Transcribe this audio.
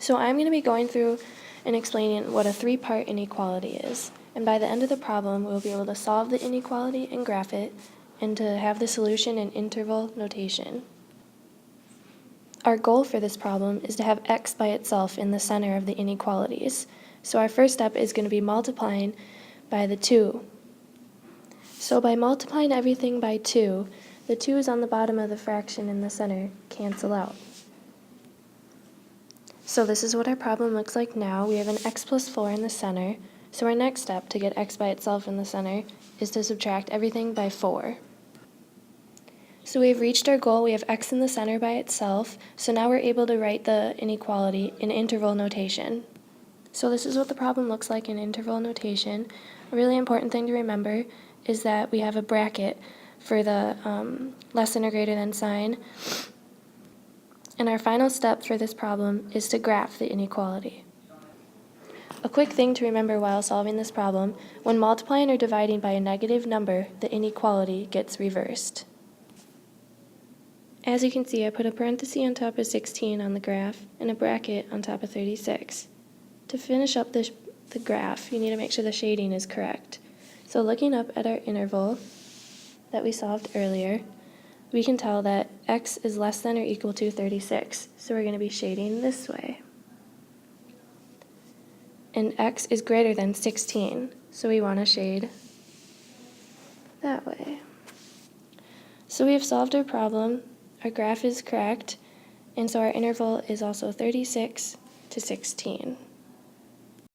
So I'm going to be going through and explaining what a three-part inequality is. And by the end of the problem, we'll be able to solve the inequality and graph it, and to have the solution in interval notation. Our goal for this problem is to have x by itself in the center of the inequalities. So our first step is going to be multiplying by the 2. So by multiplying everything by 2, the 2's on the bottom of the fraction in the center cancel out. So this is what our problem looks like now. We have an x plus 4 in the center. So our next step to get x by itself in the center is to subtract everything by 4. So we've reached our goal. We have x in the center by itself. So now we're able to write the inequality in interval notation. So this is what the problem looks like in interval notation. A really important thing to remember is that we have a bracket for the less than or greater than sign. And our final step for this problem is to graph the inequality. A quick thing to remember while solving this problem: when multiplying or dividing by a negative number, the inequality gets reversed. As you can see, I put a parenthesis on top of 16 on the graph and a bracket on top of 36. To finish up the graph, you need to make sure the shading is correct. So looking up at our interval that we solved earlier, we can tell that x is less than or equal to 36. So we're going to be shading this way. And x is greater than 16. So we want to shade that way. So we have solved our problem. Our graph is correct, and so our interval is also 36 to 16.